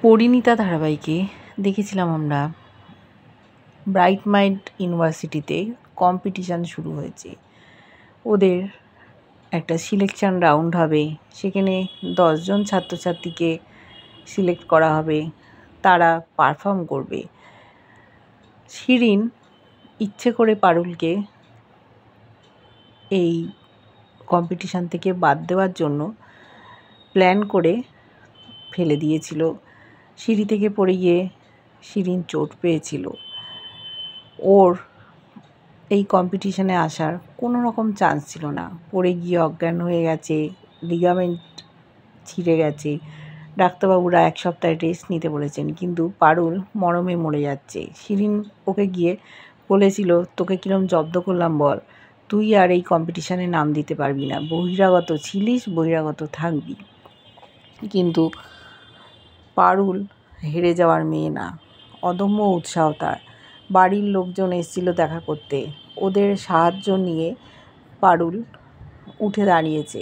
পরিণীতা ধারাবাহিকে দেখেছিলাম আমরা ব্রাইট মাইন্ড ইউনিভার্সিটিতে কম্পিটিশান শুরু হয়েছে। ওদের একটা সিলেকশান রাউন্ড হবে, সেখানে 10 জন ছাত্রছাত্রীকে সিলেক্ট করা হবে, তারা পারফর্ম করবে। শিরিন ইচ্ছে করে পারুলকে এই কম্পিটিশান থেকে বাদ দেওয়ার জন্য প্ল্যান করে ফেলে দিয়েছিল। সিঁড়ি থেকে পড়ে গিয়ে শিরিন চোট পেয়েছিল। ওর এই কম্পিটিশানে আসার কোনো রকম চান্স ছিল না। পড়ে গিয়ে অজ্ঞান হয়ে গেছে, লিগামেন্ট ছিঁড়ে গেছে। ডাক্তারবাবুরা 1 সপ্তাহ রেস্ট নিতে বলেছেন, কিন্তু পারুল মরমে মরে যাচ্ছে। শিরিন ওকে গিয়ে বলেছিল, তোকে কিরম জব্দ করলাম বল, তুই আর এই কম্পিটিশানে নাম দিতে পারবি না, বহিরাগত ছিলিস, বহিরাগত থাকবি। কিন্তু পারুল হেরে যাওয়ার মেয়ে না, অদম্য উৎসাহ তার। বাড়ির লোকজন এসেছিল দেখা করতে, ওদের সাহায্য নিয়ে পারুল উঠে দাঁড়িয়েছে।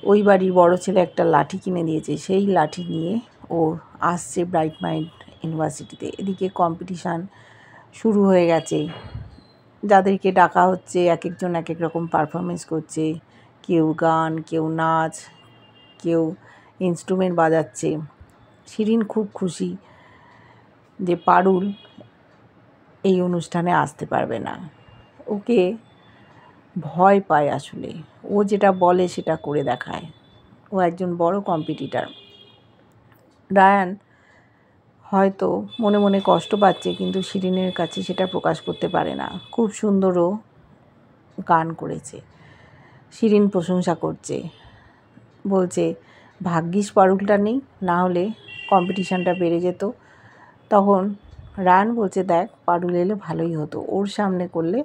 ওই বাড়ির বড় ছেলে একটা লাঠি কিনে দিয়েছে, সেই লাঠি নিয়ে ও আসছে ব্রাইট মাইন্ড ইউনিভার্সিটিতে। এদিকে কম্পিটিশান শুরু হয়ে গেছে, যাদেরকে ডাকা হচ্ছে এক একজন এক এক রকম পারফরমেন্স করছে। কেউ গান, কেউ নাচ, কেউ ইনস্ট্রুমেন্ট বাজাচ্ছে। শিরিন খুব খুশি যে পারুল এই অনুষ্ঠানে আসতে পারবে না। ওকে ভয় পায় আসলে, ও যেটা বলে সেটা করে দেখায়। ও একজন বড় কম্পিটিটার। রায়ান হয়তো মনে মনে কষ্ট পাচ্ছে, কিন্তু শিরিনের কাছে সেটা প্রকাশ করতে পারে না। খুব সুন্দরও গান করেছে। শিরিন প্রশংসা করছে, বলছে ভাগ্যিস পারুলটা নেই, না হলে কম্পিটিশানটা বেড়ে যেত। তখন রায়ান বলছে, দেখ পারুল এলে ভালোই হতো, ওর সামনে করলে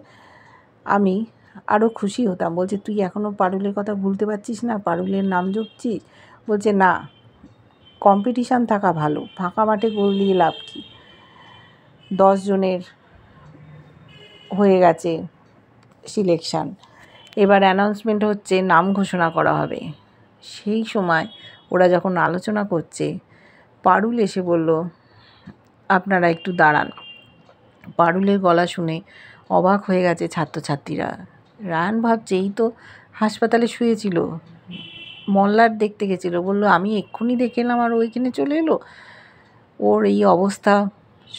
আমি আরও খুশি হতাম। বলছে, তুই এখনও পারুলের কথা ভুলতে পারছিস না, পারুলের নাম জপছিস? বলছে, না, কম্পিটিশান থাকা ভালো, ফাঁকা মাঠে গোল দিয়ে লাভ কী। 10 জনের হয়ে গেছে সিলেকশান, এবার অ্যানাউন্সমেন্ট হচ্ছে, নাম ঘোষণা করা হবে। সেই সময় ওরা যখন আলোচনা করছে, পারুল এসে বলল, আপনারা একটু দাঁড়ান। পারুলের গলা শুনে অবাক হয়ে গেছে ছাত্রছাত্রীরা। রায়ান ভাবছে, এই তো হাসপাতালে শুয়েছিল, মল্লার দেখতে গেছিলো, বলল আমি এক্ষুনি দেখে এলাম আর ওইখানে চলে এলো। ওর এই অবস্থা,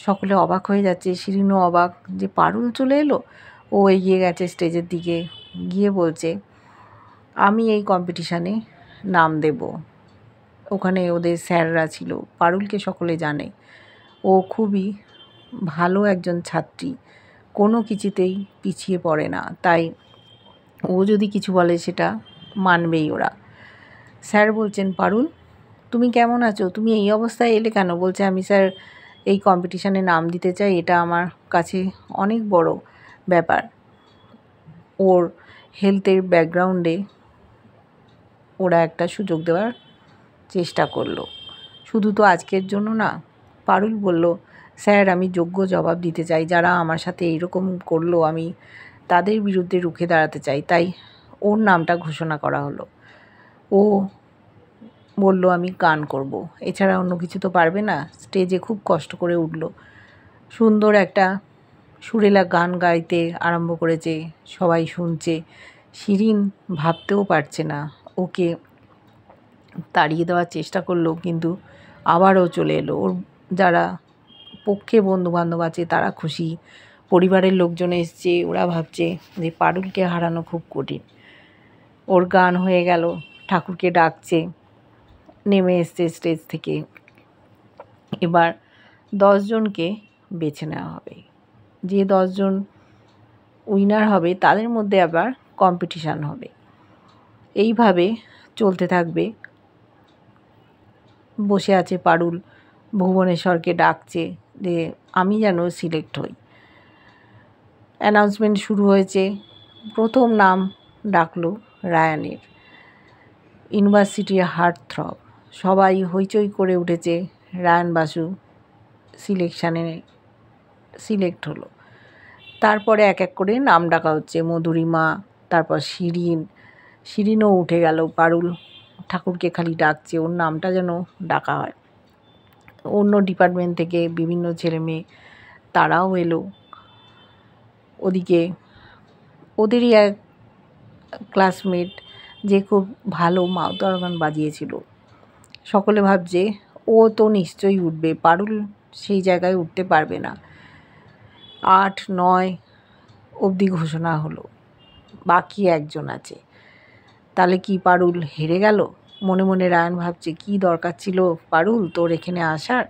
সকলে অবাক হয়ে যাচ্ছে। শিরিনও অবাক যে পারুল চলে এলো। ও এগিয়ে গেছে স্টেজের দিকে, গিয়ে বলছে, আমি এই কম্পিটিশানে নাম দেব। ওখানে ওদের স্যাররা ছিল, পারুলকে সকলে জানে, ও খুবই ভালো একজন ছাত্রী, কোনো কিছুতেই পিছিয়ে পড়ে না, তাই ও যদি কিছু বলে সেটা মানবেই ওরা। স্যার বলছেন, পারুল তুমি কেমন আছো, তুমি এই অবস্থায় এলে কেন? বলছে, আমি স্যার এই কম্পিটিশানে নাম দিতে চাই, এটা আমার কাছে অনেক বড় ব্যাপার। ওর হেলথের ব্যাকগ্রাউন্ডে ওরা একটা সুযোগ দেওয়ার চেষ্টা করলো, শুধু তো আজকের জন্য না। পারুল বলল, স্যার আমি যোগ্য জবাব দিতে চাই, যারা আমার সাথে এইরকম করলো আমি তাদের বিরুদ্ধে রুখে দাঁড়াতে চাই, তাই ওর নামটা ঘোষণা করা হলো। ও বলল, আমি গান করব, এছাড়া অন্য কিছু তো পারবে না। স্টেজে খুব কষ্ট করে উঠল, সুন্দর একটা সুরেলা গান গাইতে আরম্ভ করেছে, সবাই শুনছে। শিরিন ভাবতেও পারছে না, ওকে তাড়িয়ে দেওয়ার চেষ্টা করলো, কিন্তু আবারও চলে এলো। ওর যারা পক্ষে বন্ধুবান্ধব আছে তারা খুশি, পরিবারের লোকজন এসছে, ওরা ভাবছে যে পারুলকে হারানো খুব কঠিন। ওর গান হয়ে গেল, ঠাকুরকে ডাকছে, নেমে এসছে স্টেজ থেকে। এবার 10 জনকে বেছে নেওয়া হবে, যে 10 জন উইনার হবে তাদের মধ্যে আবার কম্পিটিশান হবে। এইভাবে চলতে থাকবে। বসে আছে পারুল, ভুবনেশ্বরকে ডাকছে যে আমি যেন সিলেক্ট হই। অ্যানাউন্সমেন্ট শুরু হয়েছে। প্রথম নাম ডাকলো রায়ানের, ইউনিভার্সিটির হার্টথ্রব। সবাই হইচই করে উঠেছে, রায়ান বাসু সিলেকশানে সিলেক্ট হলো। তারপরে এক এক করে নাম ডাকা হচ্ছে, মধুরিমা, তারপর শিরিনও উঠে গেল। পারুল ঠাকুরকে খালি ডাকছে, ওর নামটা যেন ডাকা হয়। অন্য ডিপার্টমেন্ট থেকে বিভিন্ন ছেলে মেয়ে তারাও এলো। ওদিকে ওদেরই এক ক্লাসমেট যে খুব ভালো মাউথ অর্গান বাজিয়েছিল, সকলে ভাবছে ও তো নিশ্চয়ই উঠবে, পারুল সেই জায়গায় উঠতে পারবে না। 8, 9 অবধি ঘোষণা হলো, বাকি একজন আছে। তাহলে কি পারুল হেরে গেল? মনে মনে রায়ান ভাবছে, কি দরকার ছিল পারুল তোর এখানে আসার?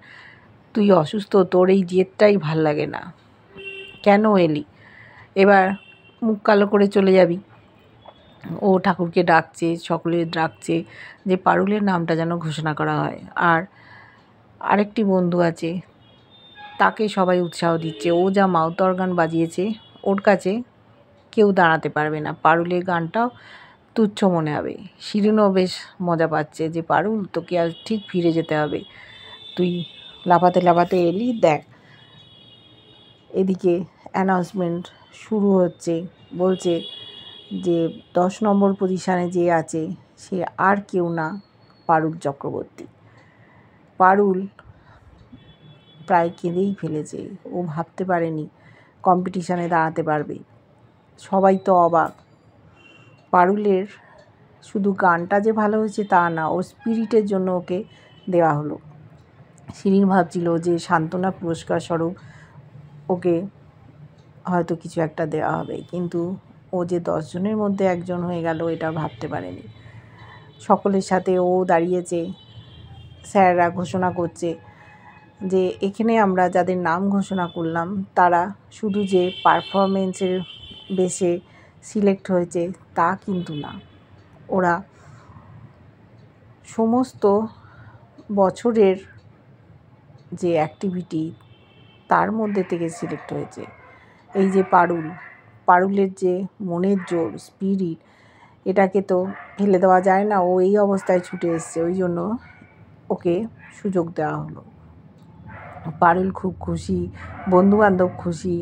তুই অসুস্থ, তোর এই জেদটাই ভাল লাগে না, কেন এলি? এবার মুখ কালো করে চলে যাবি। ও ঠাকুরকে ডাকছে, সকলে ডাকছে যে পারুলের নামটা যেন ঘোষণা করা হয়। আর আরেকটি বন্ধু আছে, তাকে সবাই উৎসাহ দিচ্ছে। ও যা মাউথ অর্গান বাজিয়েছে, ওর কাছে কেউ দাঁড়াতে পারবে না, পারুলের গানটাও তুচ্ছ মনে হবে। শিরিনও বেশ মজা পাচ্ছে যে পারুল তোকে আজ ঠিক ফিরে যেতে হবে, তুই লাফাতে লাফাতে এলি দেখ। এদিকে অ্যানাউন্সমেন্ট শুরু হচ্ছে, বলছে যে 10 নম্বর পজিশানে যে আছে সে আর কেউ না, পারুল চক্রবর্তী। পারুল প্রায় কেঁদেই ফেলেছে, ও ভাবতে পারেনি কম্পিটিশানে দাঁড়াতে পারবে। সবাই তো অবাক। পারুলের শুধু গানটা যে ভালো হয়েছে তা না, ওর স্পিরিটের জন্য ওকে দেওয়া হলো। শিরিন ভাবছিল যে সান্ত্বনা পুরস্কার স্বরূপ ওকে হয়তো কিছু একটা দেওয়া হবে, কিন্তু ও যে 10 জনের মধ্যে একজন হয়ে গেল এটা ভাবতে পারেনি। সকলের সাথে ও দাঁড়িয়েছে, স্যাররা ঘোষণা করছে যে এখানে আমরা যাদের নাম ঘোষণা করলাম তারা শুধু যে পারফরমেন্সের বেসে সিলেক্ট হয়েছে তা কিন্তু না, ওরা সমস্ত বছরের যে অ্যাক্টিভিটি তার মধ্যে থেকে সিলেক্ট হয়েছে। এই যে পারুলের যে মনের জোর, স্পিরিট, এটাকে তো ফেলে দেওয়া যায় না। ও এই অবস্থায় ছুটে এসছে, ওই জন্য ওকে সুযোগ দেওয়া হলো। পারুল খুব খুশি, বন্ধুবান্ধব খুশি,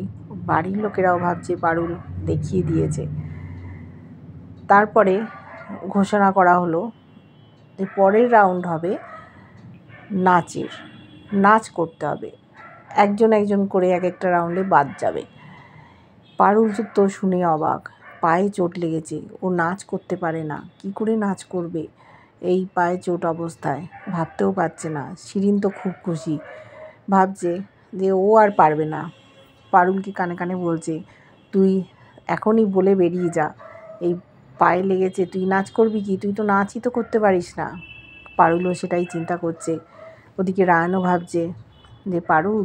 বাড়ির লোকেরাও ভাবছে পারুল দেখিয়ে দিয়েছে। তারপরে ঘোষণা করা হলো যে পরের রাউন্ড হবে নাচের, নাচ করতে হবে, একজন একজন করে এক একটা রাউন্ডে বাদ যাবে। পারুল তো শুনে অবাক, পায়ে চোট লেগেছে, ও নাচ করতে পারে না, কি করে নাচ করবে এই পায়ে চোট অবস্থায়, ভাবতেও পারছে না। শিরিন তো খুব খুশি, ভাবছে যে ও আর পারবে না। পারুলকে কানে কানে বলছে, তুই এখনই বলে বেরিয়ে যা, এই পায়ে লেগেছে, তুই নাচ করবি কি? তুই তো নাচই তো করতে পারিস না। পারুলও সেটাই চিন্তা করছে। ওদিকে রায়ানও ভাবছে যে পারুল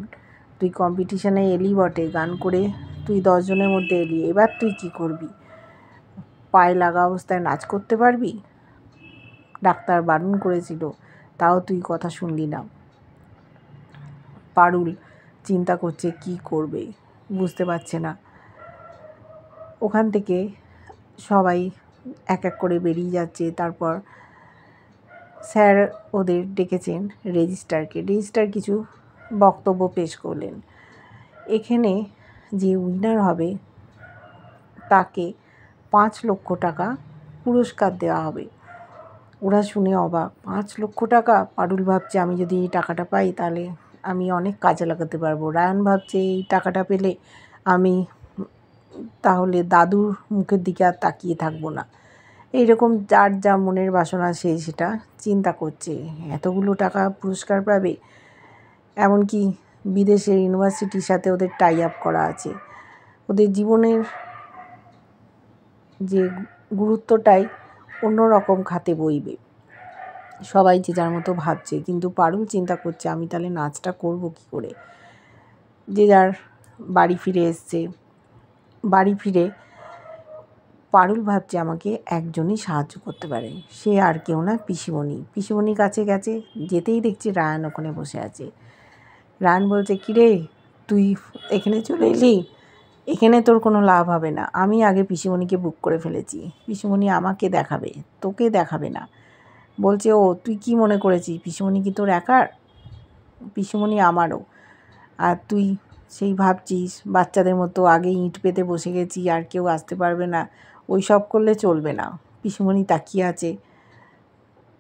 তুই কম্পিটিশানে এলি বটে, গান করে তুই 10 জনের মধ্যে এলি, এবার তুই কি করবি? পায়ে লাগা অবস্থায় নাচ করতে পারবি? ডাক্তার বারণ করেছিল, তাও তুই কথা শুনলি না। পারুল চিন্তা করছে কি করবে, বুঝতে পারছে না। ওখান থেকে সবাই এক এক করে বেরিয়ে যাচ্ছে। তারপর স্যার ওদের ডেকেছেন রেজিস্ট্রার কিছু বক্তব্য পেশ করলেন। এখানে যে উইনার হবে তাকে 5 লক্ষ টাকা পুরস্কার দেওয়া হবে। ওরা শুনে অবাক, 5 লক্ষ টাকা? পারুল ভাবছে আমি যদি এই টাকাটা পাই তাহলে আমি অনেক কাজে লাগাতে পারবো। রায়ান ভাবছে এই টাকাটা পেলে আমি তাহলে দাদুর মুখের দিকে আর তাকিয়ে থাকবো না। এইরকম যার যা মনের বাসনা সে সেটা চিন্তা করছে। এতগুলো টাকা পুরস্কার পাবে, এমনকি বিদেশের ইউনিভার্সিটির সাথে ওদের টাই আপ করা আছে। ওদের জীবনের যে গুরুত্বটাই অন্যরকম খাতে বইবে। সবাই যে যার মতো ভাবছে, কিন্তু পারুল চিন্তা করছে আমি তাহলে নাচটা করব কী করে। যে যার বাড়ি ফিরে এসছে। বাড়ি ফিরে পারুল ভাবছে আমাকে একজনই সাহায্য করতে পারে, সে আর কেউ না, পিসিমণির কাছে গেছে। যেতেই দেখছি রায়ান ওখানে বসে আছে। রায়ান বলছে, কিরে তুই এখানে চলে এলি? এখানে তোর কোনো লাভ হবে না, আমি আগে পিসিমণিকে বুক করে ফেলেছি, পিসিমণি আমাকে দেখাবে, তোকে দেখাবে না। বলছে, ও তুই কি মনে করেছিস পিসিমণি কি তোর একার? পিসিমণি আমারও। আর তুই সেই ভাবছিস বাচ্চাদের মতো আগে ইঁট পেতে বসে গেছি আর কেউ আসতে পারবে না, ওই সব করলে চলবে না। পিসিমণি তাকিয়ে আছে,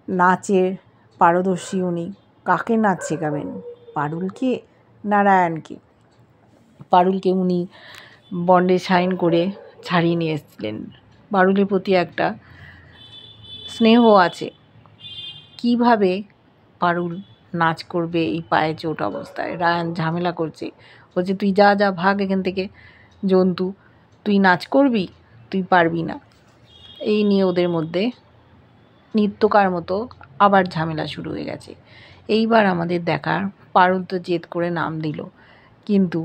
নাচের পারদর্শী উনি, কাকে নাচ শেখাবেন? পারুলকে, নারায়ণকে। পারুলকে উনি বন্ডে সাইন করে ছাড়িয়ে নিয়ে এসেছিলেন। পারুলের প্রতি একটা স্নেহ আছে। কিভাবে পারুল নাচ করবে এই পায়ে চোট অবস্থায়? রায়ান ঝামেলা করছে, বলছে তুই যা যা ভাগ এখান থেকে জন্তু, তুই নাচ করবি, তুই পারবি না। এই নিয়ে ওদের মধ্যে নিত্যকার মতো আবার ঝামেলা শুরু হয়ে গেছে। এইবার আমাদের দেখার, পারুল তো জেদ করে নাম দিল, কিন্তু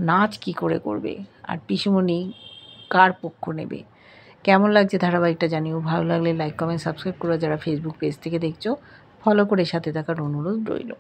নাচ কি করে করবে, আর পিসিমণি কার পক্ষ নেবে? কেমন লাগছে ধারাবাহিকটা জানিও। ভালো লাগলে লাইক, কমেন্ট, সাবস্ক্রাইব করো। যারা ফেসবুক পেজ থেকে দেখছো, ফলো করে সাথে থাকার অনুরোধ রইল।